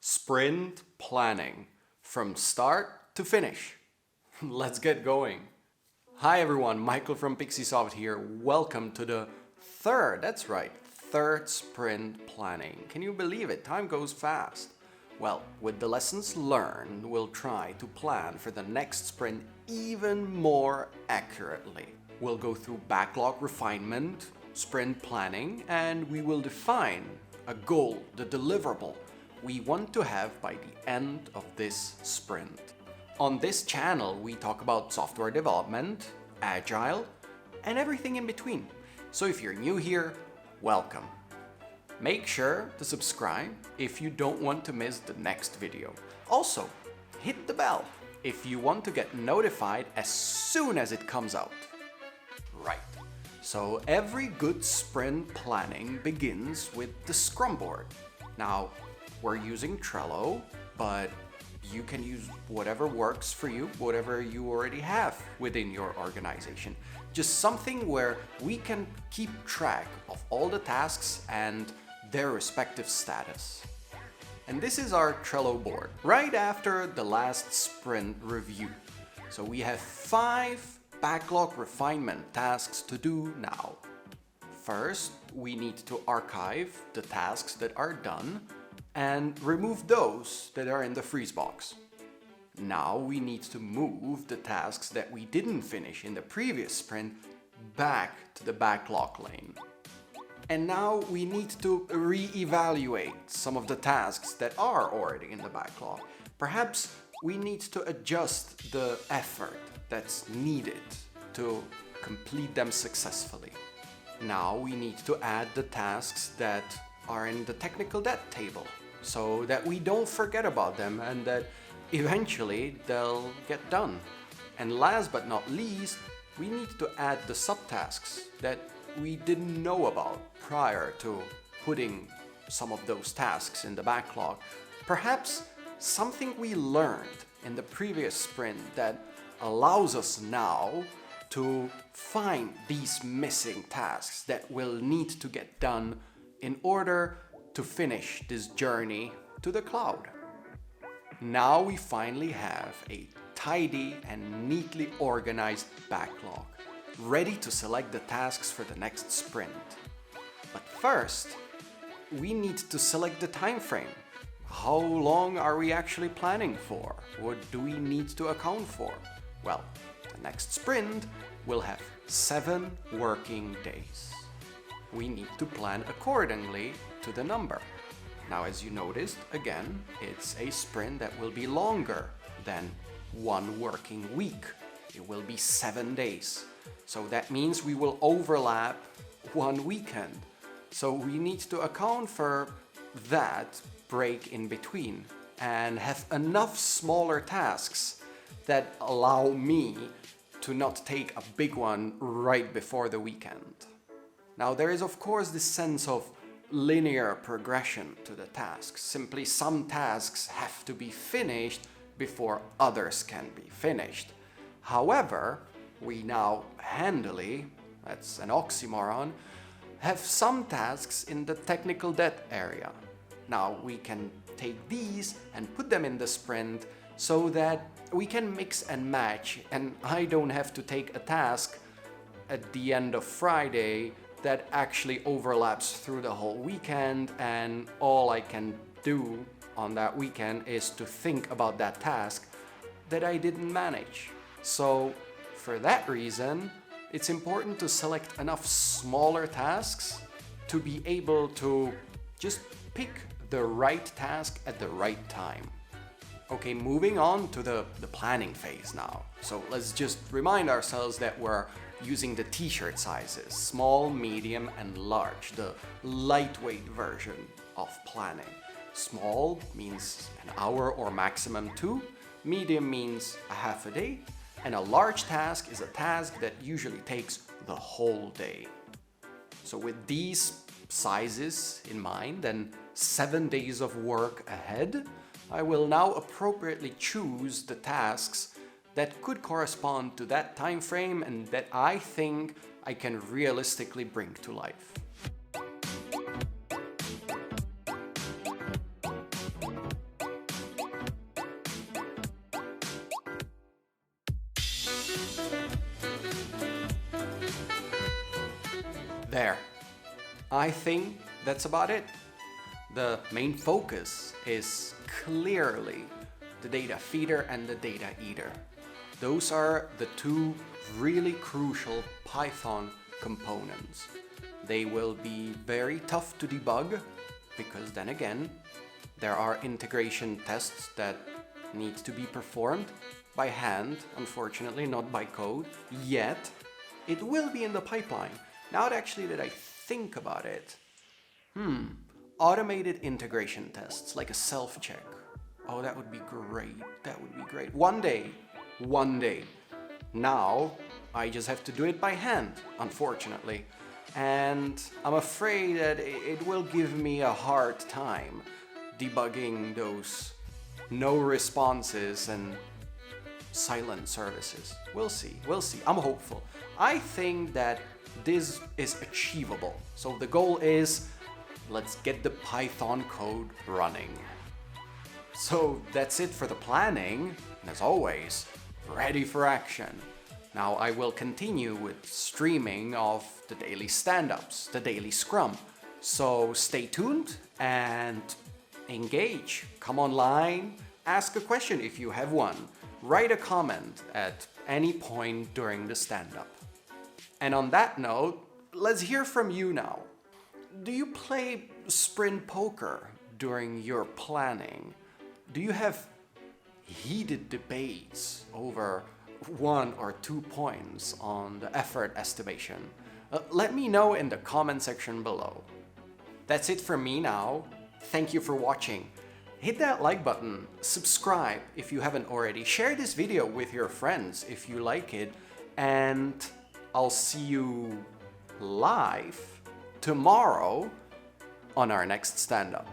Sprint planning from start to finish. Let's get going. Hi everyone, Michael from Pixeesoft here. Welcome to the third sprint planning. Can you believe it? Time goes fast. Well, with the lessons learned, we'll try to plan for the next sprint even more accurately. We'll go through backlog refinement, sprint planning, and we will define a goal, the deliverable we want to have by the end of this sprint. On this channel, we talk about software development, agile, and everything in between. So if you're new here, welcome. Make sure to subscribe if you don't want to miss the next video. Also, hit the bell if you want to get notified as soon as it comes out. Right. So every good sprint planning begins with the Scrum Board. Now, we're using Trello, but you can use whatever works for you, whatever you already have within your organization. Just something where we can keep track of all the tasks and their respective status. And this is our Trello board, right after the last sprint review. So we have 5 backlog refinement tasks to do now. First, we need to archive the tasks that are done and remove those that are in the freeze box. Now we need to move the tasks that we didn't finish in the previous sprint back to the backlog lane. And now we need to re-evaluate some of the tasks that are already in the backlog. Perhaps we need to adjust the effort that's needed to complete them successfully. Now we need to add the tasks that are in the technical debt table so that we don't forget about them and that eventually they'll get done. And last but not least, we need to add the subtasks that we didn't know about prior to putting some of those tasks in the backlog. Perhaps something we learned in the previous sprint that allows us now to find these missing tasks that will need to get done in order to finish this journey to the cloud. Now we finally have a tidy and neatly organized backlog, ready to select the tasks for the next sprint. But first, we need to select the time frame. How long are we actually planning for? What do we need to account for? Well, the next sprint will have 7 working days. We need to plan accordingly to the number. Now, as you noticed, again, it's a sprint that will be longer than 1 working week. It will be 7 days. So that means we will overlap 1 weekend. So we need to account for that break in between and have enough smaller tasks that allow me to not take a big one right before the weekend. Now, there is of course this sense of linear progression to the tasks. Simply some tasks have to be finished before others can be finished. However, we now handily, that's an oxymoron, have some tasks in the technical debt area. Now we can take these and put them in the sprint so that we can mix and match, and I don't have to take a task at the end of Friday that actually overlaps through the whole weekend, and all I can do on that weekend is to think about that task that I didn't manage. So for that reason, it's important to select enough smaller tasks to be able to just pick the right task at the right time. Okay, moving on to the planning phase now. So let's just remind ourselves that we're using the t-shirt sizes, small, medium, and large, the lightweight version of planning. Small means an hour or maximum 2, medium means a half a day, and a large task is a task that usually takes the whole day. So with these sizes in mind and 7 days of work ahead, I will now appropriately choose the tasks that could correspond to that time frame and that I think I can realistically bring to life. There. I think that's about it. The main focus is clearly the data feeder and the data eater. Those are the two really crucial Python components. They will be very tough to debug because then again, there are integration tests that need to be performed by hand, unfortunately, not by code, yet it will be in the pipeline. Now that I think about it, automated integration tests, like a self-check. Oh, that would be great. That would be great. One day. Now, I just have to do it by hand, unfortunately. And I'm afraid that it will give me a hard time debugging those no responses and silent services. We'll see. I'm hopeful. I think that this is achievable. So the goal is, let's get the Python code running. So that's it for the planning, and as always, ready for action. Now I will continue with streaming of the daily stand-ups, the daily Scrum. So stay tuned and engage. Come online, ask a question if you have one. Write a comment at any point during the stand-up. And on that note, let's hear from you now. Do you play sprint poker during your planning? Do you have heated debates over 1 or 2 points on the effort estimation? Let me know in the comment section below. That's it from me now. Thank you for watching. Hit that like button, subscribe if you haven't already, share this video with your friends if you like it, and I'll see you live tomorrow on our next stand-up.